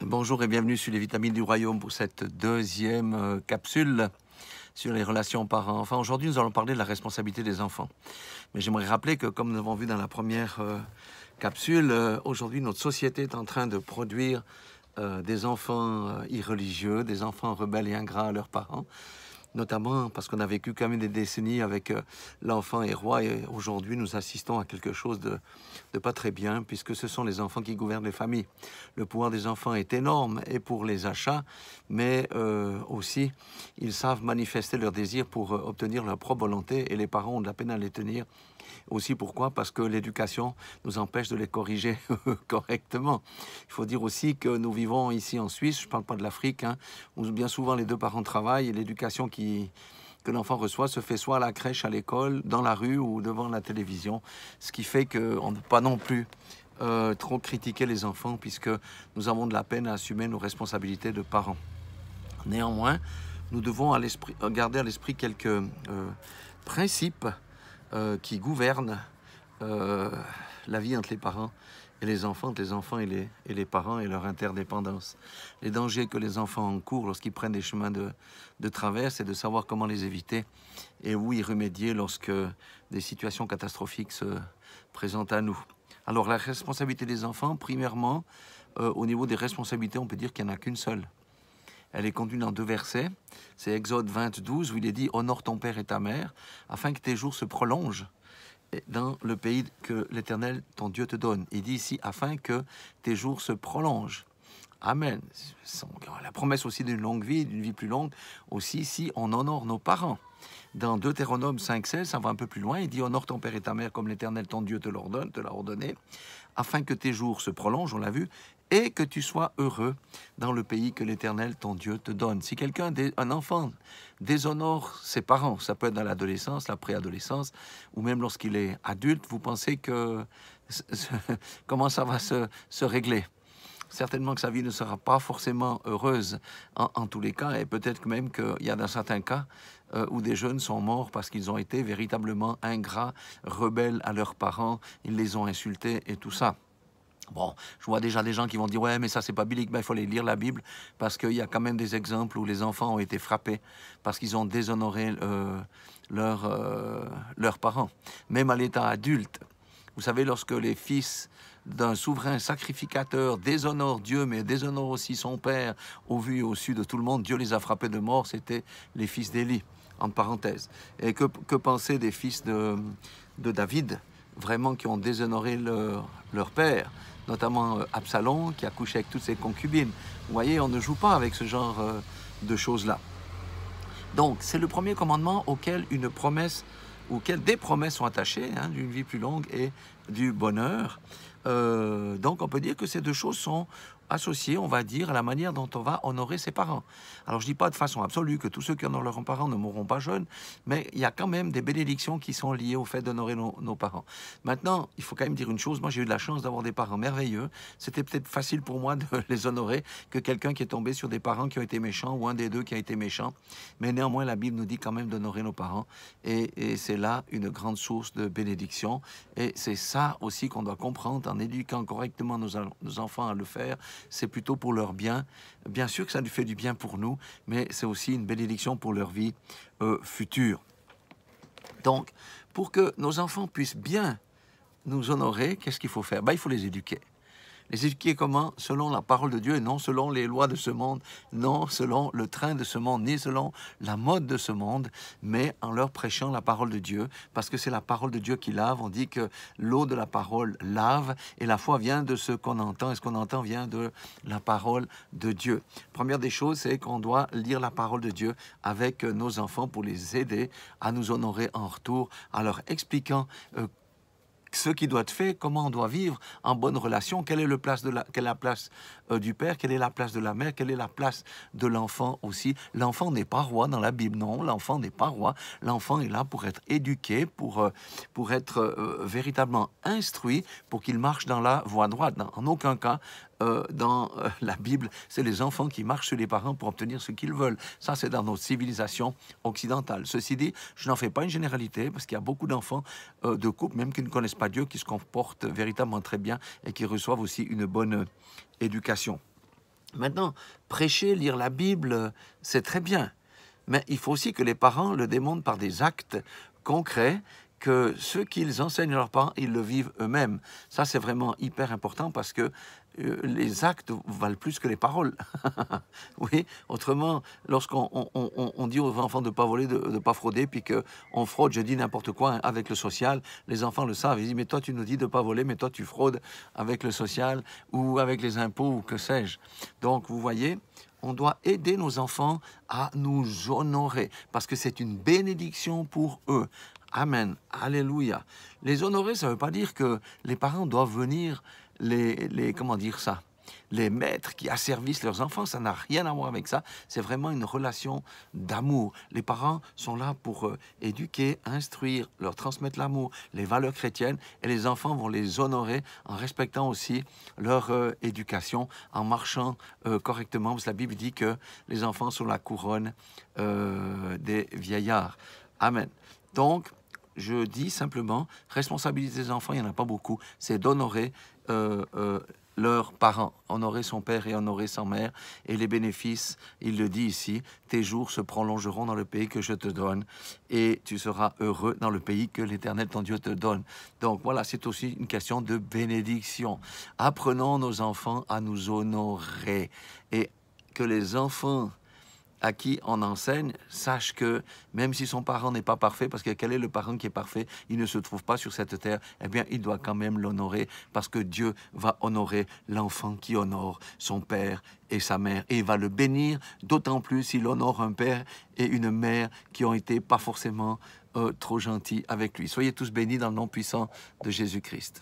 Bonjour et bienvenue sur les vitamines du royaume pour cette deuxième capsule sur les relations parents-enfants. Aujourd'hui, nous allons parler de la responsabilité des enfants. Mais j'aimerais rappeler que, comme nous l'avons vu dans la première capsule, aujourd'hui, notre société est en train de produire des enfants irreligieux, des enfants rebelles et ingrats à leurs parents. Notamment parce qu'on a vécu quand même des décennies avec l'enfant est roi et aujourd'hui nous assistons à quelque chose de pas très bien puisque ce sont les enfants qui gouvernent les familles. Le pouvoir des enfants est énorme et pour les achats, mais aussi ils savent manifester leur désir pour obtenir leur propre volonté et les parents ont de la peine à les tenir. Aussi pourquoi? Parce que l'éducation nous empêche de les corriger correctement. Il faut dire aussi que nous vivons ici en Suisse, je ne parle pas de l'Afrique, où bien souvent les deux parents travaillent et l'éducation que l'enfant reçoit se fait soit à la crèche, à l'école, dans la rue ou devant la télévision. Ce qui fait qu'on ne peut pas non plus trop critiquer les enfants puisque nous avons de la peine à assumer nos responsabilités de parents. Néanmoins, nous devons garder à l'esprit quelques principes qui gouvernent la vie entre les parents et les enfants et les parents et leur interdépendance. Les dangers que les enfants encourent lorsqu'ils prennent des chemins de travers, c'est de savoir comment les éviter et où y remédier lorsque des situations catastrophiques se présentent à nous. Alors la responsabilité des enfants, premièrement, au niveau des responsabilités, on peut dire qu'il n'y en a qu'une seule. Elle est contenue dans 2 versets. C'est Exode 20:12 où il est dit « Honore ton père et ta mère, afin que tes jours se prolongent dans le pays que l'Éternel, ton Dieu, te donne. » Il dit ici « afin que tes jours se prolongent. » Amen. La promesse aussi d'une longue vie, d'une vie plus longue, aussi si on honore nos parents. Dans Deutéronome 5:16, ça va un peu plus loin, il dit « Honore ton père et ta mère comme l'Éternel, ton Dieu, te l'a ordonné, afin que tes jours se prolongent, on l'a vu, et que tu sois heureux dans le pays que l'Éternel, ton Dieu, te donne. » Si un enfant, déshonore ses parents, ça peut être dans l'adolescence, la préadolescence, ou même lorsqu'il est adulte, vous pensez que comment ça va se régler? Certainement que sa vie ne sera pas forcément heureuse en tous les cas, et peut-être même qu'il y a dans certains cas où des jeunes sont morts parce qu'ils ont été véritablement ingrats, rebelles à leurs parents, ils les ont insultés et tout ça. Bon, je vois déjà des gens qui vont dire « Ouais, mais ça, c'est pas biblique. » Ben, il faut aller lire la Bible parce qu'il y a quand même des exemples où les enfants ont été frappés parce qu'ils ont déshonoré leurs parents. Même à l'état adulte, vous savez, lorsque les fils d'un souverain sacrificateur déshonorent Dieu, mais déshonorent aussi son père au vu et au su de tout le monde, Dieu les a frappés de mort, c'était les fils d'Élie, entre parenthèses. Et que penser des fils de David, vraiment qui ont déshonoré leur père, notamment Absalom, qui a couché avec toutes ses concubines. Vous voyez, on ne joue pas avec ce genre de choses-là. Donc, c'est le premier commandement auquel des promesses sont attachées, d'une vie plus longue et du bonheur. Donc, on peut dire que ces deux choses sont associées, on va dire, à la manière dont on va honorer ses parents. Alors, je ne dis pas de façon absolue que tous ceux qui honorent leurs parents ne mourront pas jeunes, mais il y a quand même des bénédictions qui sont liées au fait d'honorer nos parents. Maintenant, il faut quand même dire une chose, moi j'ai eu de la chance d'avoir des parents merveilleux, c'était peut-être facile pour moi de les honorer que quelqu'un qui est tombé sur des parents qui ont été méchants ou un des deux qui a été méchant, mais néanmoins la Bible nous dit quand même d'honorer nos parents et c'est là une grande source de bénédiction et c'est ça aussi qu'on doit comprendre en éduquant correctement nos enfants à le faire. C'est plutôt pour leur bien. Bien sûr que ça lui fait du bien pour nous, mais c'est aussi une bénédiction pour leur vie future. Donc, pour que nos enfants puissent bien nous honorer, qu'est-ce qu'il faut faire? Il faut les éduquer. Les éduquer comment? Selon la parole de Dieu et non selon les lois de ce monde, non selon le train de ce monde, ni selon la mode de ce monde, mais en leur prêchant la parole de Dieu, parce que c'est la parole de Dieu qui lave. On dit que l'eau de la parole lave, et la foi vient de ce qu'on entend, et ce qu'on entend vient de la parole de Dieu. Première des choses, c'est qu'on doit lire la parole de Dieu avec nos enfants pour les aider à nous honorer en retour, en leur expliquant ce qui doit être fait, comment on doit vivre en bonne relation, quelle est la place du père, quelle est la place de la mère, quelle est la place de l'enfant aussi. L'enfant n'est pas roi dans la Bible, non, l'enfant n'est pas roi. L'enfant est là pour être éduqué, pour être véritablement instruit, pour qu'il marche dans la voie droite. En aucun cas, dans la Bible, c'est les enfants qui marchent sur les parents pour obtenir ce qu'ils veulent. Ça, c'est dans notre civilisation occidentale. Ceci dit, je n'en fais pas une généralité, parce qu'il y a beaucoup d'enfants de couples, même qui ne connaissent pas Dieu, qui se comportent véritablement très bien et qui reçoivent aussi une bonne éducation. Maintenant, prêcher, lire la Bible, c'est très bien. Mais il faut aussi que les parents le démontrent par des actes concrets, que ce qu'ils enseignent à leurs parents, ils le vivent eux-mêmes. Ça, c'est vraiment hyper important parce que les actes valent plus que les paroles. Oui, autrement, lorsqu'on on dit aux enfants de ne pas voler, de ne pas frauder, puis qu'on fraude, je dis n'importe quoi avec le social, les enfants le savent. Ils disent, mais toi, tu nous dis de ne pas voler, mais toi, tu fraudes avec le social ou avec les impôts ou que sais-je. Donc, vous voyez, on doit aider nos enfants à nous honorer parce que c'est une bénédiction pour eux. Amen. Alléluia. Les honorer, ça ne veut pas dire que les parents doivent venir comment dire ça, les maîtres qui asservissent leurs enfants, ça n'a rien à voir avec ça. C'est vraiment une relation d'amour. Les parents sont là pour éduquer, instruire, leur transmettre l'amour, les valeurs chrétiennes, et les enfants vont les honorer en respectant aussi leur éducation, en marchant correctement. Parce que la Bible dit que les enfants sont la couronne des vieillards. Amen. Donc, je dis simplement, responsabilité des enfants, il n'y en a pas beaucoup, c'est d'honorer leurs parents, honorer son père et honorer sa mère, et les bénéfices, il le dit ici, tes jours se prolongeront dans le pays que je te donne, et tu seras heureux dans le pays que l'Éternel ton Dieu te donne. Donc voilà, c'est aussi une question de bénédiction. Apprenons nos enfants à nous honorer, et que les enfants à qui on enseigne, sache que même si son parent n'est pas parfait, parce que quel est le parent qui est parfait, il ne se trouve pas sur cette terre, eh bien il doit quand même l'honorer, parce que Dieu va honorer l'enfant qui honore son père et sa mère, et il va le bénir, d'autant plus s'il honore un père et une mère qui ont été pas forcément trop gentils avec lui. Soyez tous bénis dans le nom puissant de Jésus-Christ.